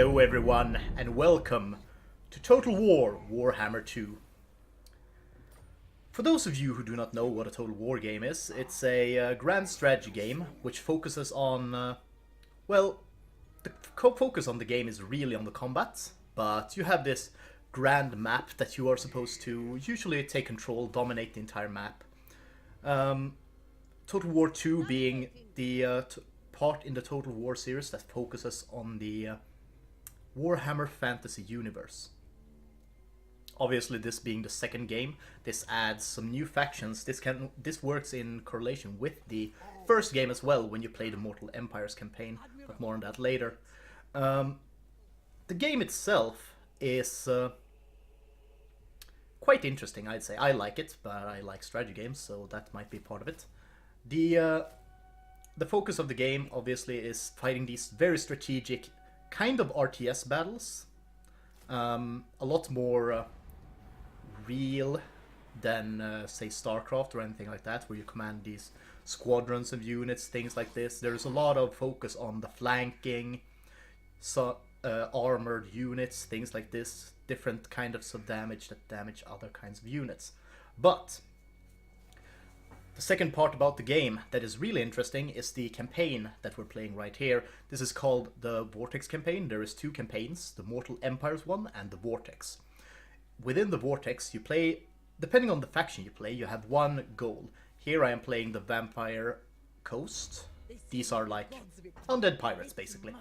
Hello everyone, and welcome to Total War Warhammer 2. For those of you who do not know what a Total War game is, it's a grand strategy game which focuses on, well, the focus on the game is really on the combat, but you have this grand map that you are supposed to usually take control, dominate the entire map. Total War 2 being the part in the Total War series that focuses on the Warhammer fantasy universe. Obviously, this being the second game, this adds some new factions. This works in correlation with the first game as well when you play the Mortal Empires campaign, but more on that later. The game itself is quite interesting, I'd say. I like it, but I like strategy games, so that might be part of it. The focus of the game obviously is fighting these very strategic kind of RTS battles, a lot more real than say StarCraft or anything like that, where you command these squadrons of units, things like this. There's a lot of focus on the flanking, armored units, things like this, different kind of damage that damage other kinds of units. But the second part about the game that is really interesting is the campaign that we're playing right here. This is called the Vortex campaign. There is two campaigns, the Mortal Empires one and the Vortex. Within the Vortex, you play, depending on the faction you play, you have one goal. Here I am playing the Vampire Coast. These are like undead pirates, basically.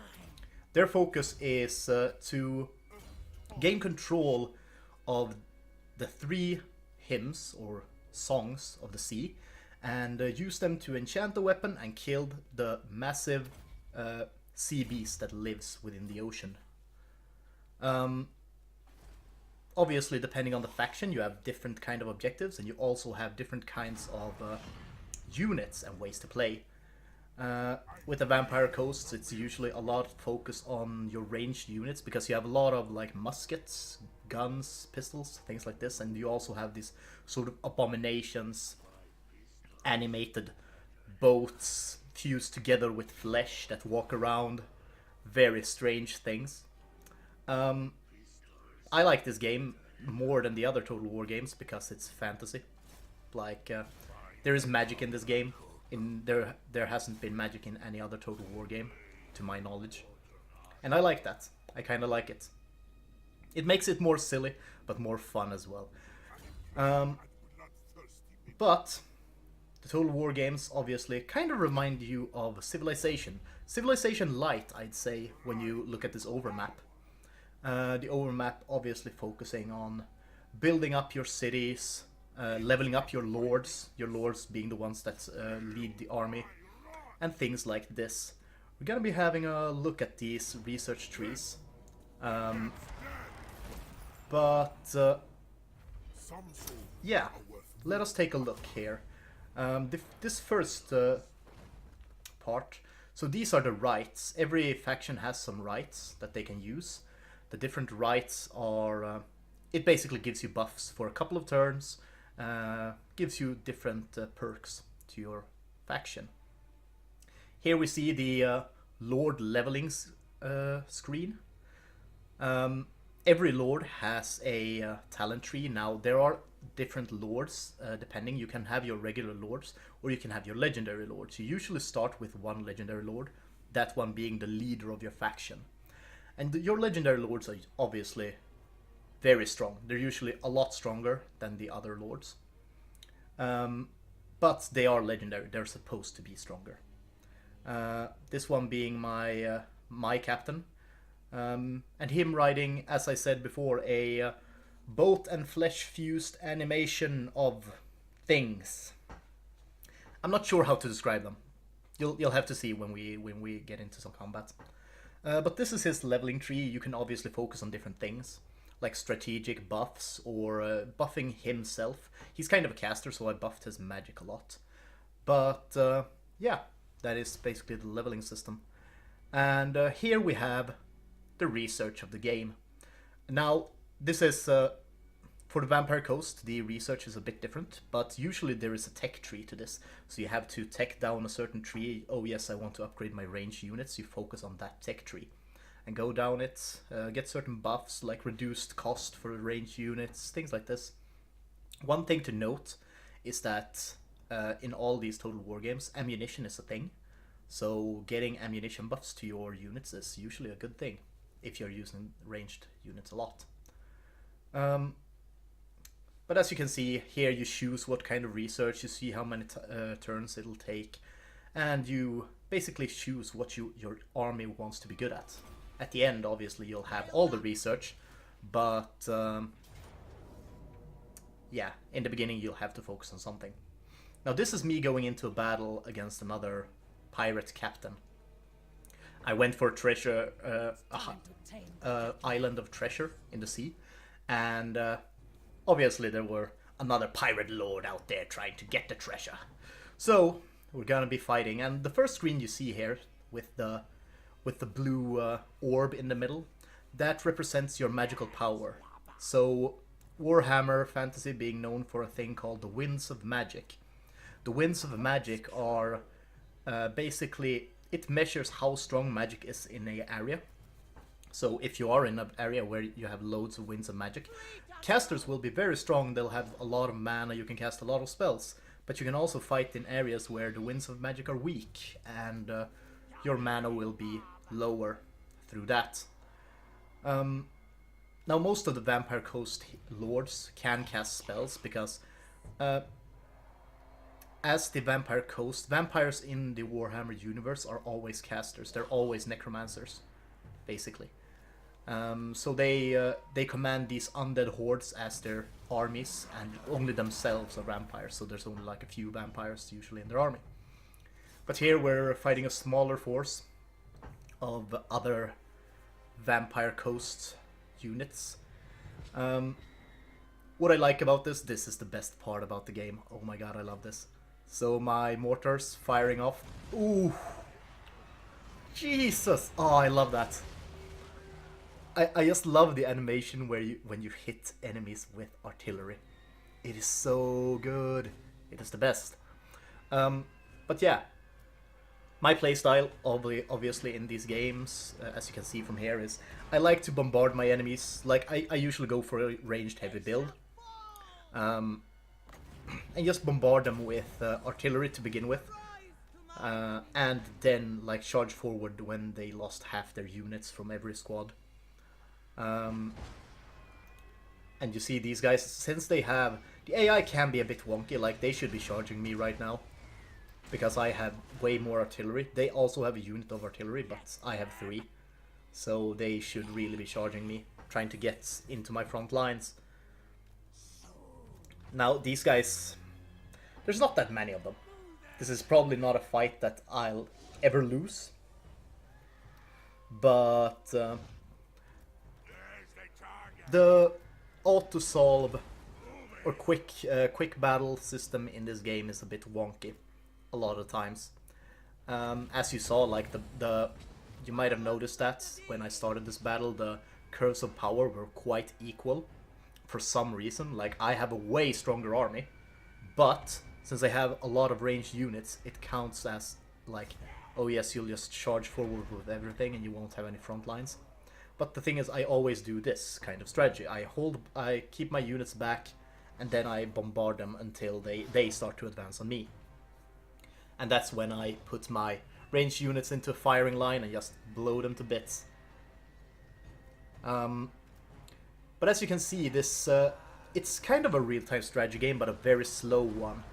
Their focus is to gain control of the three hymns or songs of the sea, and use them to enchant the weapon and kill the massive sea beast that lives within the ocean. Obviously, depending on the faction, you have different kind of objectives, and you also have different kinds of units and ways to play. With the Vampire Coasts, it's usually a lot of focus on your ranged units, because you have a lot of like muskets, guns, pistols, things like this, and you also have these sort of abominations, animated boats fused together with flesh that walk around, very strange things. I like this game more than the other Total War games because it's fantasy. Like there is magic in this game. There hasn't been magic in any other Total War game, to my knowledge, and I like that. I kind of like it. It makes it more silly, but more fun as well. But the Total War games obviously kind of remind you of Civilization. Civilization Light, I'd say, when you look at this overmap. The overmap obviously focusing on building up your cities, leveling up your lords being the ones that lead the army, and things like this. We're gonna be having a look at these research trees. Yeah, let us take a look here. This first part, so these are the rights. Every faction has some rights that they can use. The different rights are, it basically gives you buffs for a couple of turns, gives you different perks to your faction. Here we see the Lord leveling screen. Every Lord has a talent tree. Now there are different lords, depending. You can have your regular lords or you can have your legendary lords. You usually start with one legendary lord, that one being the leader of your faction. And your legendary lords are obviously very strong. They're usually a lot stronger than the other lords. But they are legendary. They're supposed to be stronger. This one being my captain. And him riding, as I said before, a boat and flesh fused animation of things. I'm not sure how to describe them. You'll have to see when we get into some combat. But this is his leveling tree. You can obviously focus on different things, like strategic buffs or buffing himself. He's kind of a caster, so I buffed his magic a lot. But yeah, that is basically the leveling system. And here we have the research of the game. Now, this is for the Vampire Coast, the research is a bit different, but usually there is a tech tree to this. So you have to tech down a certain tree. Oh yes, I want to upgrade my ranged units. You focus on that tech tree. and go down it, get certain buffs like reduced cost for ranged units, things like this. One thing to note is that in all these Total War games, ammunition is a thing. So getting ammunition buffs to your units is usually a good thing if you're using ranged units a lot. But as you can see here, you choose what kind of research, you see how many turns it'll take, and you basically choose what your army wants to be good at. At the end, obviously, you'll have all the research, but yeah, in the beginning you'll have to focus on something. Now this is me going into a battle against another pirate captain. I went for treasure, island of treasure in the sea, and obviously there were another pirate lord out there trying to get the treasure. So we're gonna be fighting, and the first screen you see here with the blue orb in the middle, that represents your magical power. So Warhammer Fantasy being known for a thing called the Winds of Magic. The Winds of Magic are basically, it measures how strong magic is in an area. So if you are in an area where you have loads of Winds of Magic, casters will be very strong, they'll have a lot of mana, you can cast a lot of spells. But you can also fight in areas where the Winds of Magic are weak, and your mana will be lower through that. Now most of the Vampire Coast lords can cast spells, because as the Vampire Coast, vampires in the Warhammer universe are always casters, they're always necromancers, basically. So they command these undead hordes as their armies, and only themselves are vampires, so there's only like a few vampires usually in their army. But here we're fighting a smaller force of other Vampire Coast units. What I like about this is the best part about the game. Oh my god, I love this. So my mortars firing off. Ooh, Jesus! Oh, I love that. I just love the animation where when you hit enemies with artillery. It is so good. It is the best. But yeah, my playstyle obviously in these games, as you can see from here, is I like to bombard my enemies. Like I usually go for a ranged heavy build, and just bombard them with artillery to begin with, and then like charge forward when they lost half their units from every squad. And you see these guys, since they have... The AI can be a bit wonky, like they should be charging me right now, because I have way more artillery. They also have a unit of artillery, but I have 3. So they should really be charging me, trying to get into my front lines. Now these guys, there's not that many of them. This is probably not a fight that I'll ever lose. But... the auto-solve or quick battle system in this game is a bit wonky a lot of times. As you saw, like you might have noticed that when I started this battle, the curves of power were quite equal for some reason. Like I have a way stronger army, but since I have a lot of ranged units, it counts as like, oh yes, you'll just charge forward with everything and you won't have any front lines. But the thing is, I always do this kind of strategy. I keep my units back, and then I bombard them until they start to advance on me. And that's when I put my ranged units into a firing line and just blow them to bits. But as you can see, this it's kind of a real-time strategy game, but a very slow one.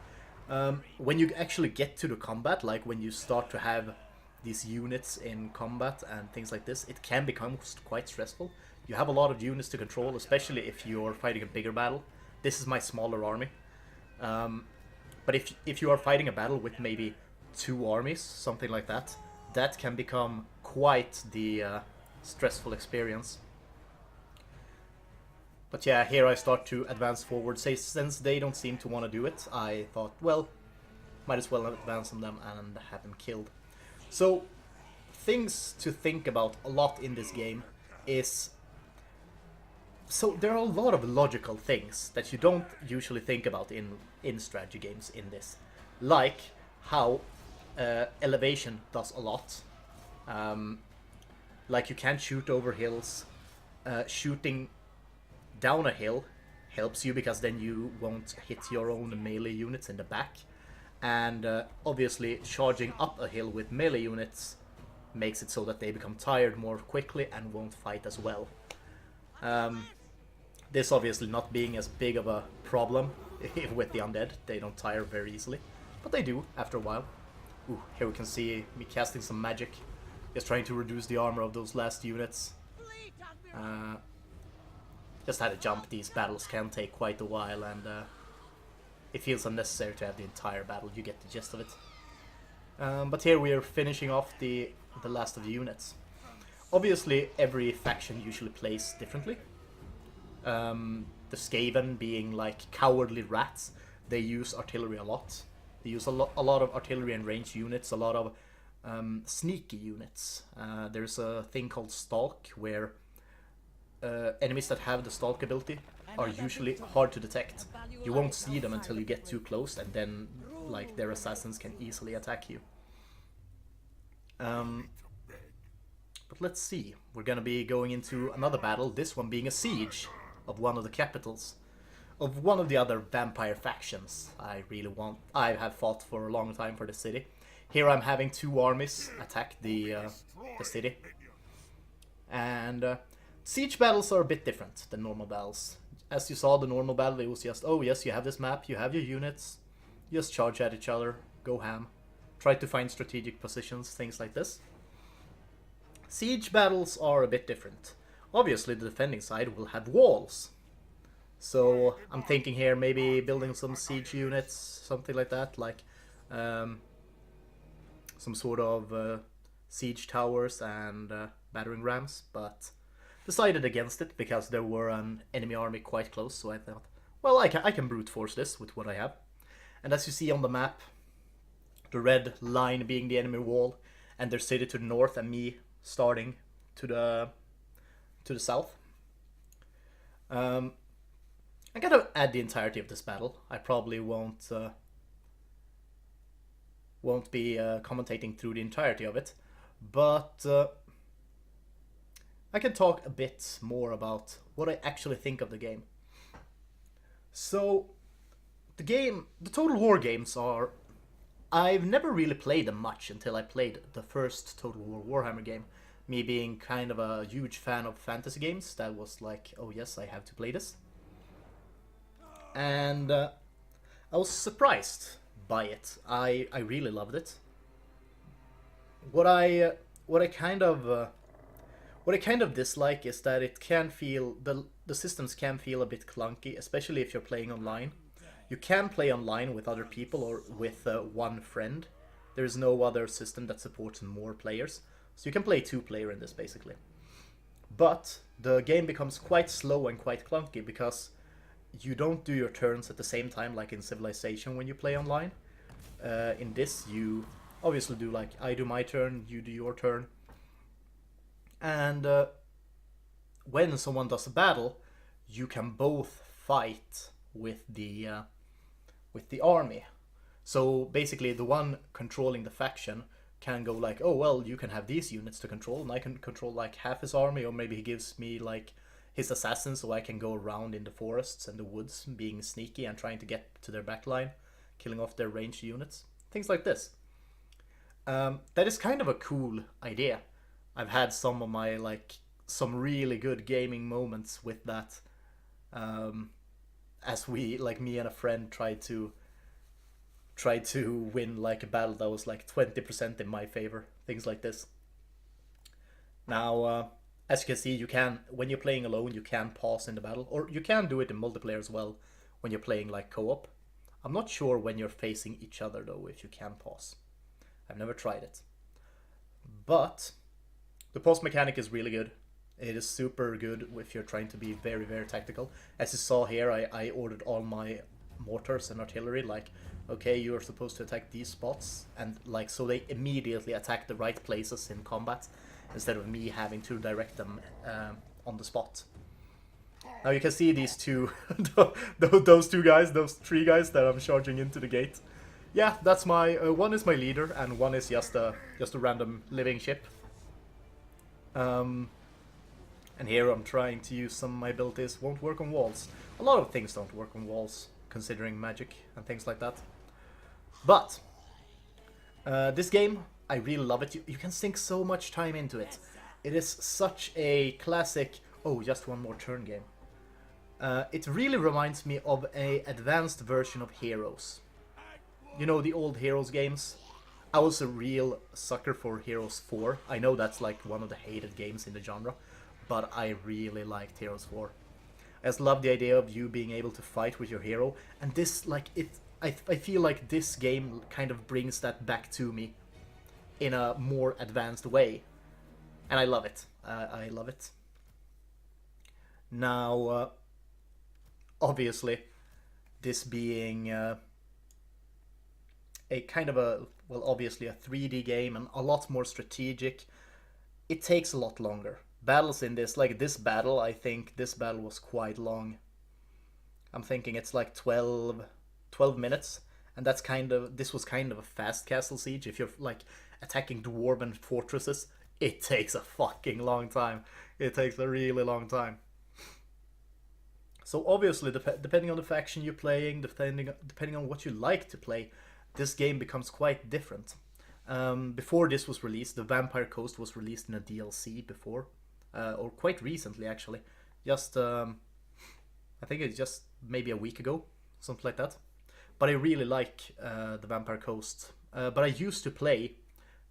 When you actually get to the combat, like when you start to have these units in combat and things like this, it can become quite stressful. You have a lot of units to control, especially if you're fighting a bigger battle. This is my smaller army. But if you are fighting a battle with maybe 2 armies, something like that, that can become quite the stressful experience. But yeah, here I start to advance forward. Since they don't seem to want to do it, I thought, well, might as well advance on them and have them killed. So, things to think about a lot in this game is... So, there are a lot of logical things that you don't usually think about in strategy games in this. Like how elevation does a lot. Like, you can't shoot over hills. Shooting down a hill helps you because then you won't hit your own melee units in the back. And obviously charging up a hill with melee units makes it so that they become tired more quickly and won't fight as well. This obviously not being as big of a problem with the undead. They don't tire very easily, but they do after a while. Ooh, here we can see me casting some magic, just trying to reduce the armor of those last units. Just had to jump. These battles can take quite a while, and it feels unnecessary to have the entire battle. You get the gist of it. But here we are finishing off the last of the units. Obviously, every faction usually plays differently. The Skaven being like cowardly rats, they use artillery a lot. They use a lot of artillery and ranged units, a lot of sneaky units. There's a thing called Stalk, where enemies that have the Stalk ability are usually hard to detect. You won't see them until you get too close, and then like their assassins can easily attack you. But let's see, we're gonna be going into another battle, this one being a siege of one of the capitals of one of the other vampire factions. I have fought for a long time for the city. Here I'm having two armies attack the city. And siege battles are a bit different than normal battles. As you saw, the normal battle, it was just, oh yes, you have this map, you have your units, just charge at each other, go ham, try to find strategic positions, things like this. Siege battles are a bit different. Obviously the defending side will have walls. So I'm thinking here maybe building some siege units, something like that, like some sort of siege towers and battering rams, but decided against it because there were an enemy army quite close, so I thought, well, I can brute force this with what I have. And as you see on the map, the red line being the enemy wall, and their city to the north, and me starting to the south. I'm gonna add the entirety of this battle. I probably won't be commentating through the entirety of it, but I can talk a bit more about what I actually think of the game. So, the Total War games are... I've never really played them much until I played the first Total War Warhammer game. Me being kind of a huge fan of fantasy games, that was like, oh yes, I have to play this. And I was surprised by it. I really loved it. What I kind of dislike is that it can feel the systems can feel a bit clunky, especially if you're playing online. You can play online with other people or with one friend. There is no other system that supports more players, so you can play 2-player in this basically. But the game becomes quite slow and quite clunky because you don't do your turns at the same time like in Civilization when you play online. In this, you obviously do like, I do my turn, you do your turn. And when someone does a battle, you can both fight with the army. So basically the one controlling the faction can go like, oh well, you can have these units to control, and I can control like half his army, or maybe he gives me like his assassins so I can go around in the forests and the woods being sneaky and trying to get to their backline, killing off their ranged units. Things like this. That is kind of a cool idea. I've had some of my some really good gaming moments with that. As we, like me and a friend, tried to win like a battle that was like 20% in my favor. Things like this. Now, as you can see, you can, when you're playing alone, you can pause in the battle, or you can do it in multiplayer as well when you're playing like co-op. I'm not sure when you're facing each other though if you can pause. I've never tried it. But the pause mechanic is really good. It is super good if you're trying to be very, very tactical. As you saw here, I ordered all my mortars and artillery, like, okay, you're supposed to attack these spots, and like, so they immediately attack the right places in combat, instead of me having to direct them on the spot. Now you can see these two, those two guys, those three guys that I'm charging into the gate. Yeah, that's my, one is my leader, and one is just a random living ship. And here I'm trying to use some of my abilities. Won't work on walls. A lot of things don't work on walls, considering magic and things like that. But this game, I really love it. You can sink so much time into it. It is such a classic, oh, just one more turn game. It really reminds me of an advanced version of Heroes. You know, the old Heroes games? I was a real sucker for Heroes 4. I know that's like one of the hated games in the genre, but I really liked Heroes 4. I just love the idea of you being able to fight with your hero, and this, like, I feel like this game kind of brings that back to me in a more advanced way, and I love it. I love it. Now, obviously, this being a kind of a, well, obviously a 3D game and a lot more strategic, it takes a lot longer. Battles in this, like this battle, I think this battle was quite long. I'm thinking it's like 12 minutes, and that's kind of, this was kind of a fast castle siege. If you're like attacking dwarven fortresses, it takes a fucking long time. It takes a really long time. So obviously, depending on the faction you're playing, depending on what you like to play, this game becomes quite different. Before this was released, the Vampire Coast was released in a DLC before, or quite recently actually. Just, I think it's just maybe a week ago, something like that. But I really like the Vampire Coast. But I used to play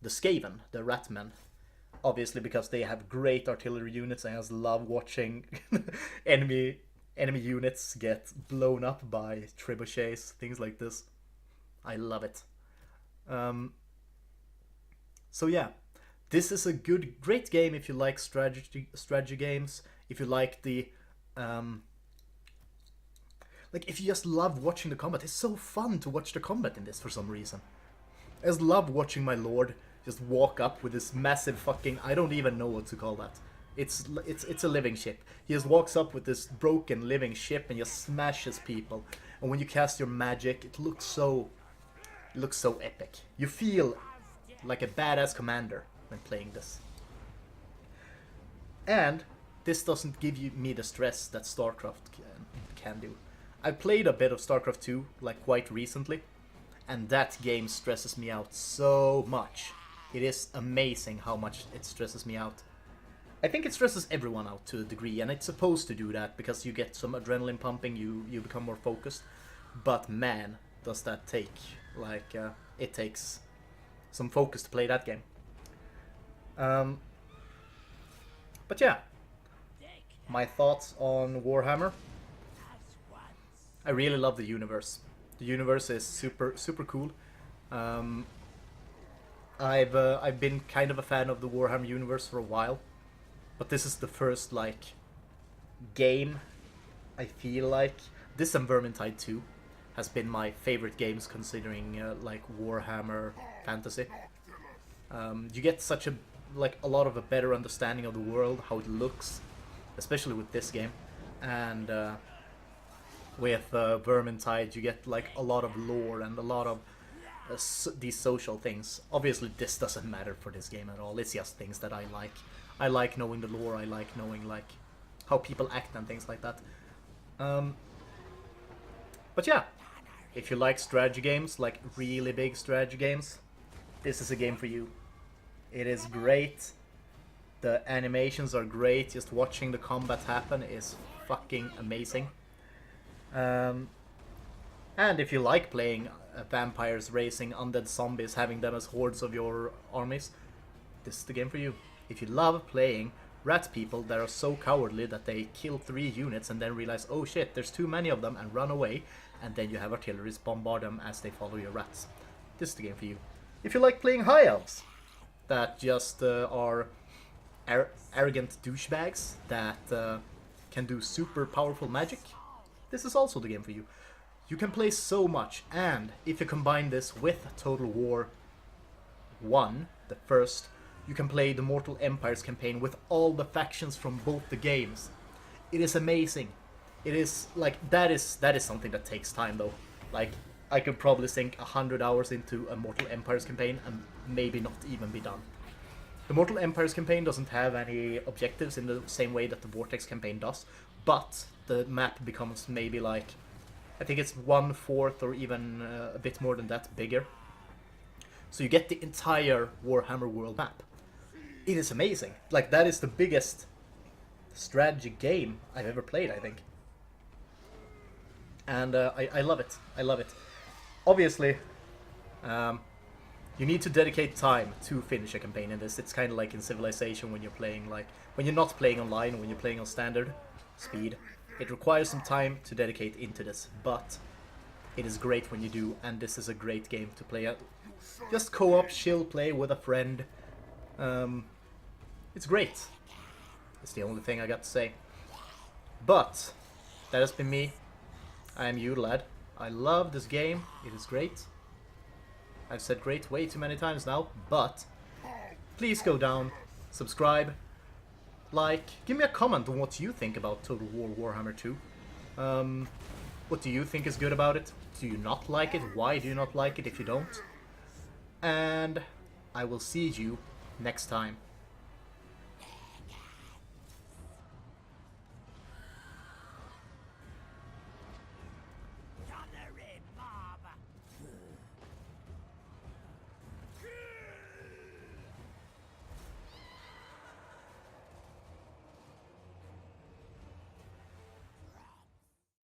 the Skaven, the ratmen, obviously because they have great artillery units, and I just love watching enemy units get blown up by trebuchets, things like this. I love it. So yeah, this is a great game if you like strategy games. If you like the like, if you just love watching the combat. It's so fun to watch the combat in this for some reason. I just love watching my lord just walk up with this massive fucking, I don't even know what to call that. It's a living ship. He just walks up with this broken living ship and just smashes people. And when you cast your magic, it looks so epic. You feel like a badass commander when playing this. And this doesn't give me the stress that StarCraft can do. I played a bit of StarCraft 2 like quite recently, and that game stresses me out so much. It is amazing how much it stresses me out. I think it stresses everyone out to a degree, and it's supposed to do that because you get some adrenaline pumping, you become more focused. But man, does that take, like, it takes some focus to play that game. But yeah, my thoughts on Warhammer. I really love the universe. The universe is super cool. I've been kind of a fan of the Warhammer universe for a while, but this is the first like game I feel like. This and Vermintide 2 has been my favorite games considering like Warhammer fantasy. You get such a lot of a better understanding of the world, how it looks, especially with this game, and with Vermintide you get like a lot of lore and a lot of these social things. Obviously this doesn't matter for this game at all, it's just things that I like. I like knowing the lore, I like knowing like how people act and things like that. But yeah, if you like strategy games, like really big strategy games, this is a game for you. It is great. The animations are great. Just watching the combat happen is fucking amazing. And if you like playing vampires, racing undead zombies, having them as hordes of your armies, this is the game for you. If you love playing rat people that are so cowardly that they kill 3 units and then realize, oh shit, there's too many of them, and run away, and then you have artilleries bombard them as they follow your rats, this is the game for you. If you like playing high elves that just are arrogant douchebags that can do super powerful magic, this is also the game for you. You can play so much, and if you combine this with Total War 1, the first, you can play the Mortal Empires campaign with all the factions from both the games. It is amazing. It is like, that is something that takes time though. Like, I could probably sink 100 hours into a Mortal Empires campaign and maybe not even be done. The Mortal Empires campaign doesn't have any objectives in the same way that the Vortex campaign does, but the map becomes maybe like, I think it's 1/4 or even a bit more than that bigger. So you get the entire Warhammer world map. It is amazing. Like, that is the biggest strategy game I've ever played, I think. And I love it. I love it. Obviously, you need to dedicate time to finish a campaign in this. It's kind of like in Civilization when you're playing, like, when you're not playing online, when you're playing on standard speed. It requires some time to dedicate into this, but it is great when you do, and this is a great game to play at. Just co-op, chill play with a friend. It's great. It's the only thing I got to say. But that has been me. I am Udalad. I love this game. It is great. I've said great way too many times now, but please go down, subscribe, like, give me a comment on what you think about Total War Warhammer 2. What do you think is good about it? Do you not like it? Why do you not like it if you don't? And I will see you next time.